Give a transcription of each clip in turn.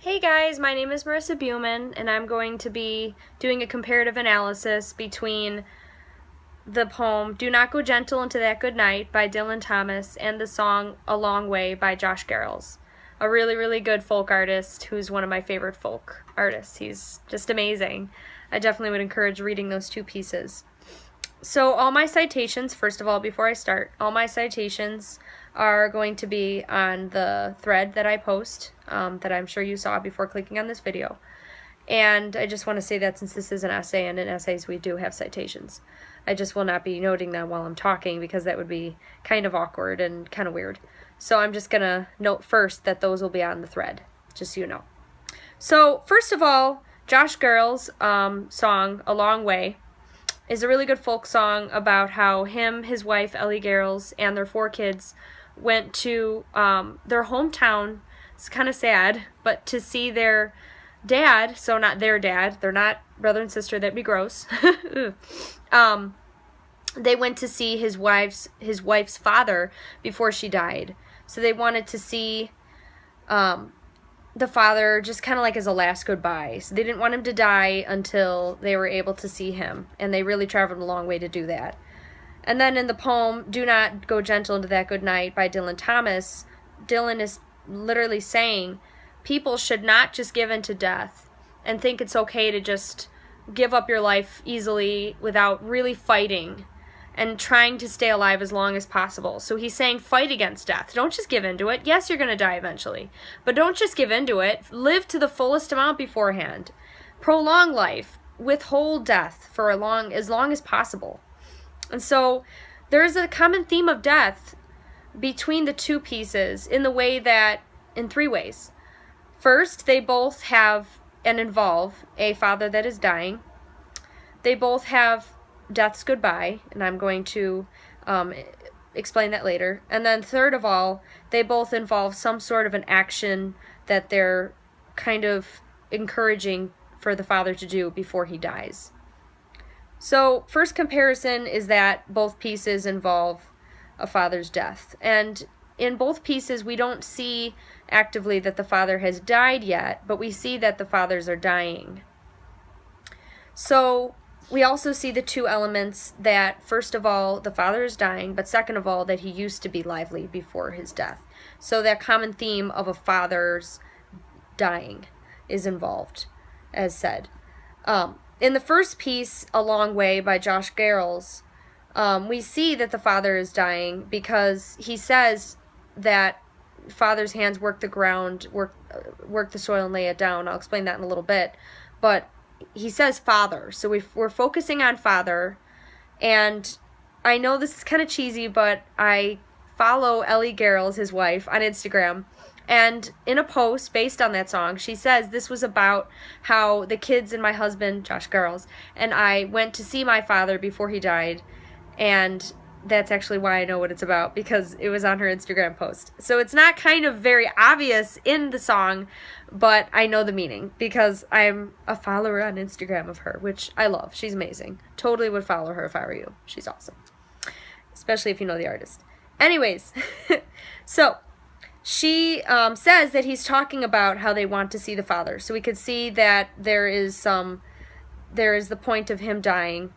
Hey guys, my name is Marissa Buman, and I'm going to be doing a comparative analysis between the poem Do Not Go Gentle Into That Good Night by Dylan Thomas and the song A Long Way by Josh Garrels, a really, really good folk artist who's one of my favorite folk artists. He's just amazing. I definitely would encourage reading those two pieces. So all my citations, first of all, before I start, all my citations are going to be on the thread that I post, that I'm sure you saw before clicking on this video. And I just want to say that since this is an essay, and in essays we do have citations, I just will not be noting them while I'm talking because that would be kind of awkward and kind of weird. So I'm just going to note first that those will be on the thread, just so you know. So first of all, Josh Garrels' song, A Long Way, is a really good folk song about how him, his wife, Ellie Garrels, and their 4 kids went to their hometown. It's kind of sad, but to see their dad, so not their dad, they're not brother and sister, that'd be gross. They went to see his wife's father before she died. So they wanted to see the father just kind of like as a last goodbye. So they didn't want him to die until they were able to see him, and they really traveled a long way to do that. And then in the poem, Do Not Go Gentle Into That Good Night by Dylan Thomas, Dylan is literally saying people should not just give in to death and think it's okay to just give up your life easily without really fighting and trying to stay alive as long as possible. So he's saying fight against death. Don't just give into it. Yes, you're going to die eventually, but don't just give into it. Live to the fullest amount beforehand. Prolong life. Withhold death for as long as possible. And so there's a common theme of death between the two pieces in 3 ways. First, they both have and involve a father that is dying. They both have death's goodbye, and I'm going to explain that later. And then third of all, they both involve some sort of an action that they're kind of encouraging for the father to do before he dies. So first comparison is that both pieces involve a father's death. And in both pieces, we don't see actively that the father has died yet, but we see that the fathers are dying. So we also see the two elements that, first of all, the father is dying, but second of all, that he used to be lively before his death. So that common theme of a father's dying is involved, as said. In the first piece, A Long Way by Josh Garrels, we see that the father is dying because he says that father's hands work the ground, work the soil and lay it down. I'll explain that in a little bit. But he says father, so we're focusing on father. And I know this is kind of cheesy, but I follow Ellie Garrels, his wife, on Instagram. And in a post based on that song, she says this was about how the kids and my husband, Josh Garrels, and I went to see my father before he died. And that's actually why I know what it's about, because it was on her Instagram post. So it's not kind of very obvious in the song, but I know the meaning because I'm a follower on Instagram of her, which I love. She's amazing. Totally would follow her if I were you. She's awesome. Especially if you know the artist. Anyways, so she says that he's talking about how they want to see the father. So we could see that there is the point of him dying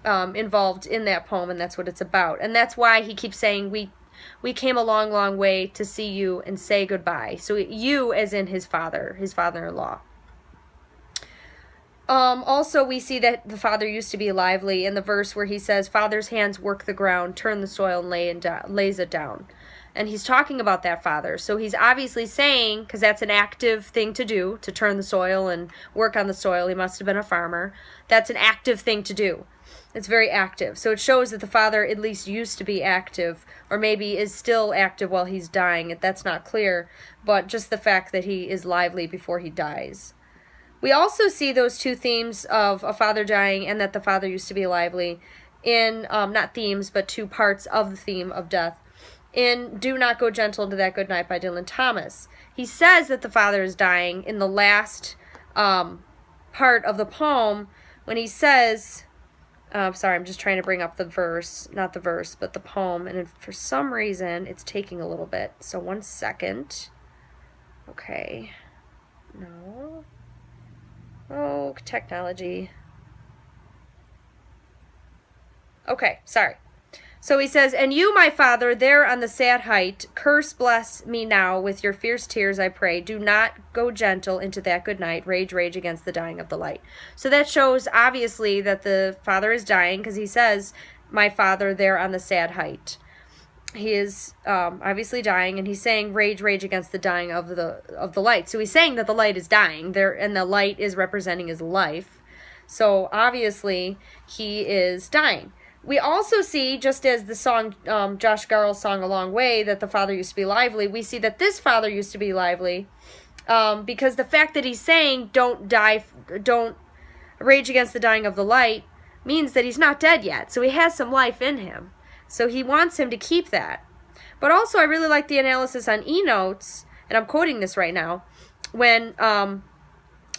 involved in that poem, and that's what it's about. And that's why he keeps saying we came a long, long way to see you and say goodbye. So you as in his father-in-law. Also, we see that the father used to be lively in the verse where he says, father's hands work the ground, turn the soil, and lays it down. And he's talking about that father. So he's obviously saying, because that's an active thing to do, to turn the soil and work on the soil. He must have been a farmer. That's an active thing to do. It's very active. So it shows that the father at least used to be active, or maybe is still active while he's dying. That's not clear, but just the fact that he is lively before he dies. We also see those two themes of a father dying and that the father used to be lively in, not themes, but two parts of the theme of death, in Do Not Go Gentle Into That Good Night by Dylan Thomas. He says that the father is dying in the last part of the poem when he says, sorry, I'm just trying to bring up the verse, not the verse, but the poem, and for some reason it's taking a little bit, so 1 second. Okay. No. Oh, technology. Okay, sorry. So he says, and you, my father, there on the sad height, curse, bless me now with your fierce tears, I pray. Do not go gentle into that good night. Rage, rage against the dying of the light. So that shows, obviously, that the father is dying, because he says, my father, there on the sad height. He is obviously dying, and he's saying, rage, rage against the dying of the light. So he's saying that the light is dying, there, and the light is representing his life. So obviously, he is dying. We also see, just as the song, Josh Garrels' song A Long Way, that the father used to be lively, we see that this father used to be lively, because the fact that he's saying, don't rage against the dying of the light, means that he's not dead yet. So he has some life in him. So he wants him to keep that. But also, I really like the analysis on eNotes, and I'm quoting this right now, when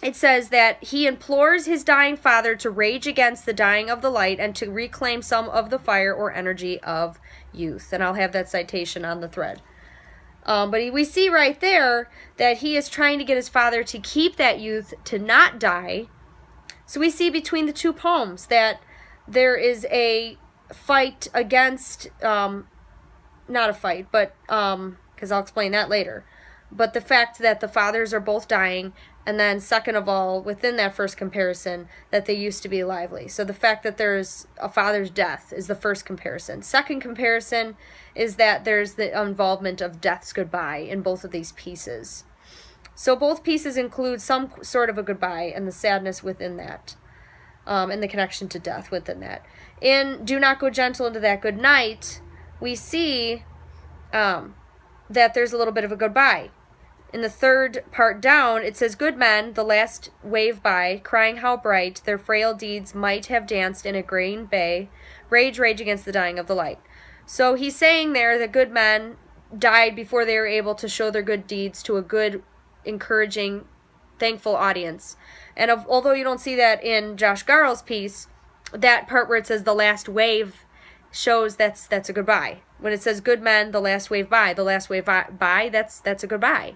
it says that he implores his dying father to rage against the dying of the light and to reclaim some of the fire or energy of youth. And I'll have that citation on the thread. But we see right there that he is trying to get his father to keep that youth, to not die. So we see between the two poems that there is a fight against, not a fight, but, because I'll explain that later. But the fact that the fathers are both dying, and then second of all, within that first comparison, that they used to be lively. So the fact that there's a father's death is the first comparison. Second comparison is that there's the involvement of death's goodbye in both of these pieces. So both pieces include some sort of a goodbye and the sadness within that, and the connection to death within that. In Do Not Go Gentle Into That Good Night, we see that there's a little bit of a goodbye. In the third part down, it says, good men, the last wave by, crying how bright their frail deeds might have danced in a green bay, rage, rage against the dying of the light. So he's saying there that good men died before they were able to show their good deeds to a good, encouraging, thankful audience. And although you don't see that in Josh Garrels' piece, that part where it says the last wave shows that's a goodbye. When it says good men, the last wave by, that's a goodbye.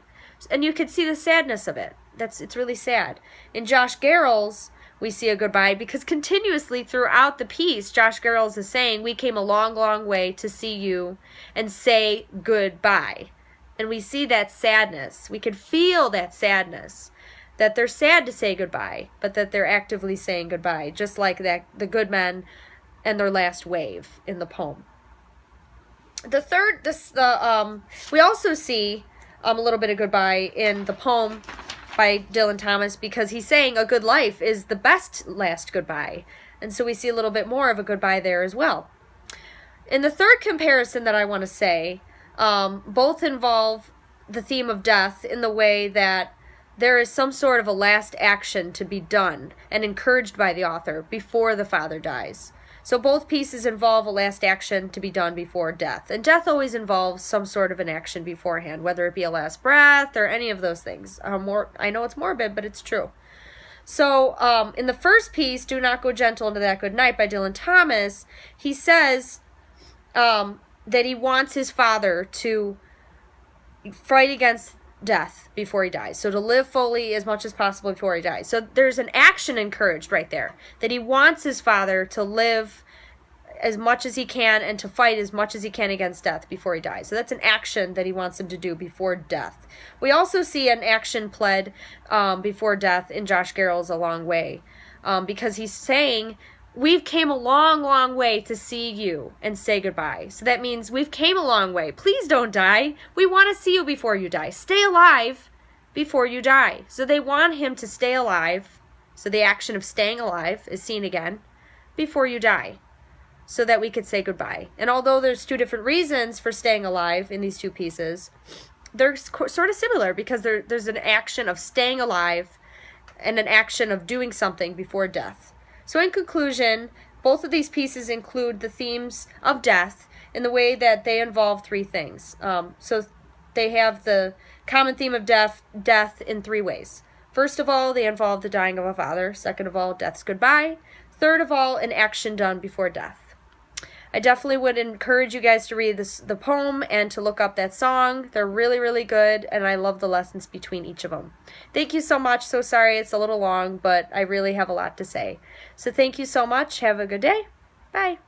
And you could see the sadness of it. It's really sad. In Josh Garrels, we see a goodbye because continuously throughout the piece, Josh Garrels is saying, we came a long, long way to see you and say goodbye. And we see that sadness. We could feel that sadness, that they're sad to say goodbye, but that they're actively saying goodbye, just like that the good men and their last wave in the poem. We also see a little bit of goodbye in the poem by Dylan Thomas, because he's saying a good life is the best last goodbye. And so we see a little bit more of a goodbye there as well. In the third comparison that I want to say, both involve the theme of death in the way that there is some sort of a last action to be done and encouraged by the author before the father dies. So both pieces involve a last action to be done before death. And death always involves some sort of an action beforehand, whether it be a last breath or any of those things. I know it's morbid, but it's true. So in the first piece, Do Not Go Gentle Into That Good Night by Dylan Thomas, he says that he wants his father to fight against death before he dies. So to live fully as much as possible before he dies. So there's an action encouraged right there, that he wants his father to live as much as he can and to fight as much as he can against death before he dies. So that's an action that he wants him to do before death. We also see an action pled before death in Josh Garrels' A Long Way, because he's saying, we've came a long, long way to see you and say goodbye. So that means we've came a long way. Please don't die. We want to see you before you die. Stay alive before you die. So they want him to stay alive. So the action of staying alive is seen again before you die, so that we could say goodbye. And although there's two different reasons for staying alive in these two pieces, they're sort of similar, because there's an action of staying alive and an action of doing something before death. So in conclusion, both of these pieces include the themes of death in the way that they involve three things. So they have the common theme of death in three ways. First of all, they involve the dying of a father. Second of all, death's goodbye. Third of all, an action done before death. I definitely would encourage you guys to read the poem and to look up that song. They're really, really good, and I love the lessons between each of them. Thank you so much. So sorry it's a little long, but I really have a lot to say. So thank you so much. Have a good day. Bye.